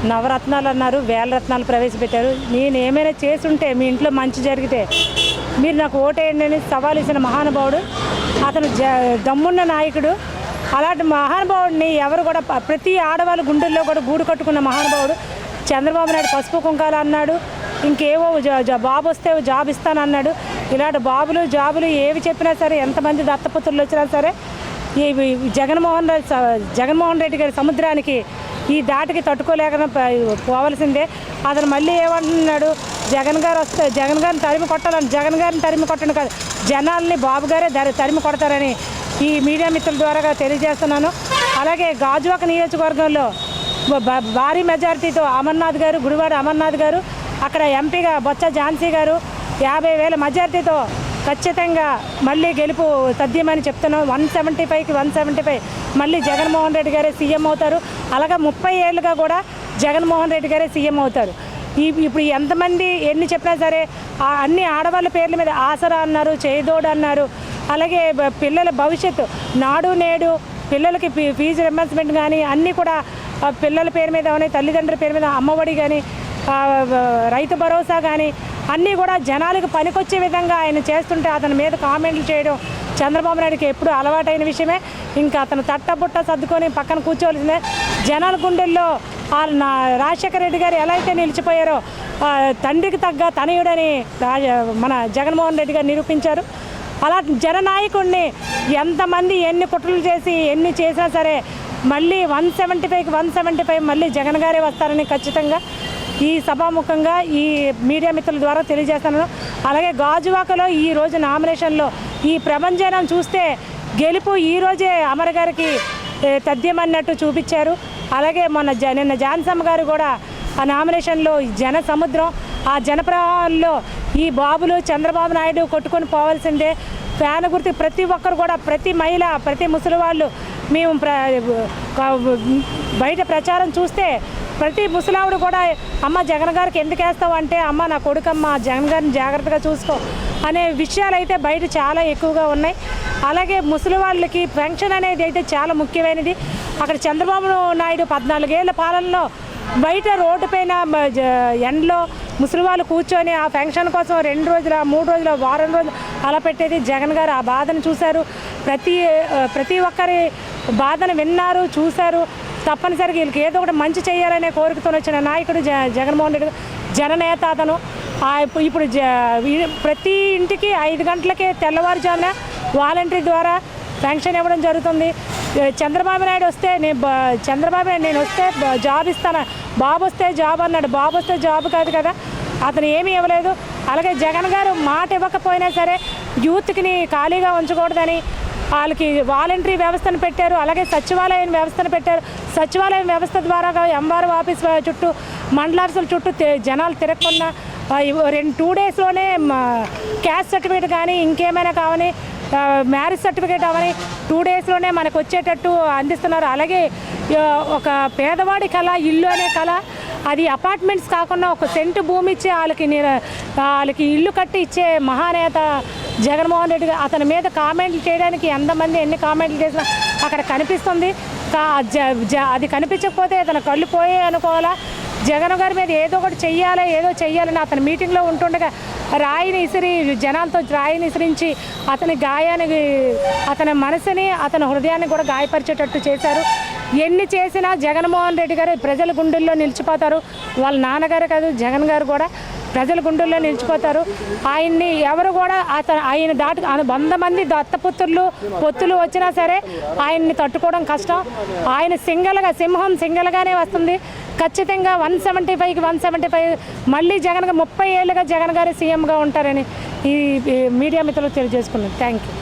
నవరత్నాలు అన్నారు, వేల రత్నాలు ప్రవేశపెట్టారు. నేను ఏమైనా చేసుంటే మీ ఇంట్లో మంచి జరిగితే మీరు నాకు ఓటేయండి అని సవాల్ ఇచ్చిన మహానుభావుడు. అతను దమ్మున్న నాయకుడు. అలాంటి మహానుభావుడిని ఎవరు కూడా ప్రతి ఆడవాళ్ళ గుండెల్లో కూడా గూడు కట్టుకున్న మహానుభావుడు చంద్రబాబు నాయుడు. పసుపు కుంకాలు అన్నాడు, ఇంకేవో బాబు వస్తే జాబ్ ఇస్తానన్నాడు. ఇలాంటి బాబులు జాబులు ఏవి చెప్పినా సరే, ఎంతమంది దత్తపుత్రులు వచ్చినా సరే ఈ జగన్మోహన్ రెడ్డి గారి సముద్రానికి ఈ దాటికి తట్టుకోలేక పోవలసిందే. అతను మళ్ళీ ఏమంటున్నాడు, జగన్ గారిని తరిమి కొట్టాలని. జగన్ గారిని తరిమి కొట్టను కాదు, జనాల్ని బాబు గారే తరిమి కొడతారని ఈ మీడియా మిత్రుల ద్వారా తెలియజేస్తున్నాను. అలాగే గాజువాక నియోజకవర్గంలో భారీ మెజారిటీతో అమర్నాథ్ గారు, గుడివాడ అమర్నాథ్ గారు, అక్కడ ఎంపీగా బొత్స ఝాన్సీ గారు 50,000 మెజారిటీతో ఖచ్చితంగా మళ్ళీ గెలుపు తథ్యమని చెప్తున్నాం. 175కి 175 మళ్ళీ జగన్మోహన్ రెడ్డి గారే సీఎం అవుతారు. అలాగే 30 ఏళ్ళుగా కూడా జగన్మోహన్ రెడ్డి గారే సీఎం అవుతారు. ఇప్పుడు ఎంతమంది ఎన్ని చెప్పినా సరే అన్ని ఆడవాళ్ళ పేర్ల మీద ఆసరా అన్నారు, చేదోడు అన్నారు. అలాగే పిల్లల భవిష్యత్తు నాడు నేడు పిల్లలకి ఫీజు రింబర్స్మెంట్ కానీ అన్నీ కూడా పిల్లల పేరు మీద కానీ తల్లిదండ్రుల పేరు మీద అమ్మఒడి కానీ రైతు భరోసా కానీ అన్నీ కూడా జనాలకు పనికొచ్చే విధంగా ఆయన చేస్తుంటే అతని మీద కామెంట్లు చేయడం చంద్రబాబు నాయుడుకి ఎప్పుడు అలవాటైన విషయమే. ఇంకా అతను తట్టబుట్ట సర్దుకొని పక్కన కూర్చోవలసిందే. జనాల గుండెల్లో రాజశేఖర రెడ్డి గారు ఎలా అయితే నిలిచిపోయారో తండ్రికి తగ్గ తనయుడని మన జగన్మోహన్ రెడ్డి గారు నిరూపించారు. అలా జననాయకుడిని ఎంతమంది ఎన్ని కుట్రలు చేసి ఎన్ని చేసినా సరే మళ్ళీ 175కి 175 మళ్ళీ జగన్ గారే వస్తారని ఖచ్చితంగా ఈ సభాముఖంగా ఈ మీడియా మిత్రుల ద్వారా తెలియజేస్తున్నాను. అలాగే గాజువాకలో ఈరోజు నామినేషన్లో ఈ ప్రభంజనం చూస్తే గెలుపు ఈరోజే అమర్ గారికి తథ్యమన్నట్టు చూపించారు. అలాగే నిన్న ఝాన్సమ్మ గారు కూడా ఆ నామినేషన్లో జన సముద్రం, ఆ జనప్రవాహాల్లో ఈ బాబులు చంద్రబాబు నాయుడు కొట్టుకొని పోవాల్సిందే. ఫ్యాన్ గుర్తు ప్రతి ఒక్కరు కూడా, ప్రతి మహిళ, ప్రతి ముసలి వాళ్ళు మేము బయట ప్రచారం చూస్తే ప్రతి ముసలావుడు కూడా అమ్మ జగన్ గారికి ఎందుకు వేస్తావు అంటే, అమ్మ నా కొడుకమ్మ జగన్ గారిని జాగ్రత్తగా చూసుకో అనే విషయాలు అయితే బయట చాలా ఎక్కువగా ఉన్నాయి. అలాగే ముసలి వాళ్ళకి పెన్షన్ అనేది అయితే చాలా ముఖ్యమైనది. అక్కడ చంద్రబాబు నాయుడు 14 ఏళ్ల పాలనలో బయట రోడ్డు పైన ఎండలో ముసలి వాళ్ళు కూర్చొని ఆ పెన్షన్ కోసం 2 రోజుల 3 రోజుల వారం రోజులు అలా పెట్టేది. జగన్ గారు ఆ బాధను చూశారు, ప్రతి ఒక్కరి బాధను విన్నారు, చూశారు. తప్పనిసరిగా వీళ్ళకి ఏదో ఒకటి మంచి చేయాలనే కోరికతో వచ్చిన నాయకుడు జగన్మోహన్ రెడ్డి జననేత. అతను ఇప్పుడు ప్రతి ఇంటికి 5 గంటలకే తెల్లవారుజామున వాలంటరీ ద్వారా పెన్షన్ ఇవ్వడం జరుగుతుంది. చంద్రబాబు నాయుడు వస్తే నేను వస్తే జాబ్ ఇస్తాను, బాబు వస్తే జాబ్ అన్నాడు. బాబు వస్తే జాబ్ కాదు కదా, అతను ఏమీ ఇవ్వలేదు. అలాగే జగన్ గారు మాట ఇవ్వకపోయినా సరే యూత్కి ఖాళీగా ఉంచకూడదని వాళ్ళకి వాలంటరీ వ్యవస్థను పెట్టారు. అలాగే సచివాలయం వ్యవస్థను పెట్టారు. సచివాలయం వ్యవస్థ ద్వారా ఎంఆర్ఓ ఆఫీస్ చుట్టూ మండలార్సుల చుట్టూ జనాలు తిరగకుండా 2 డేస్లోనే క్యాస్ట్ సర్టిఫికేట్ కానీ ఇంకేమైనా కావని మ్యారేజ్ సర్టిఫికేట్ అవని 2 డేస్లోనే మనకు వచ్చేటట్టు అందిస్తున్నారు. అలాగే ఒక పేదవాడి కళ ఇల్లు అనే కళ, అది అపార్ట్మెంట్స్ కాకుండా ఒక సెంటు భూమి ఇచ్చి వాళ్ళకి ఇల్లు కట్టి ఇచ్చే మహానేత జగన్మోహన్ రెడ్డి. అతని మీద కామెంట్లు చేయడానికి ఎంతమంది ఎన్ని కామెంట్లు చేసినా అక్కడ కనిపిస్తుంది. అది కనిపించకపోతే అతను కళ్ళు పోయే అనుకోవాలా. జగన్ గారి మీద ఏదో ఒకటి చెయ్యాలని అతని మీటింగ్లో ఉంటుండగా జనాలతో రాయిని ఇసిరించి అతని గాయానికి, అతని మనసుని, అతని హృదయాన్ని కూడా గాయపరిచేటట్టు చేశారు. ఎన్ని చేసినా జగన్మోహన్ రెడ్డి గారు ప్రజల గుండెల్లో నిలిచిపోతారు. వాళ్ళ నాన్నగారు కాదు, జగన్ గారు కూడా ప్రజల గుండెల్లో నిలిచిపోతారు. ఆయన్ని ఎవరు కూడా ఆయన 100 మంది దత్తపుత్రులు పొత్తులు వచ్చినా సరే ఆయన్ని తట్టుకోవడం కష్టం. ఆయన సింహం సింగల్గానే వస్తుంది. ఖచ్చితంగా 175కి 175 మళ్ళీ 30 ఏళ్ళుగా జగన్ గారు సీఎంగా ఉంటారని ఈ మీడియా మిత్రులు తెలియజేసుకున్నాను. Thank you.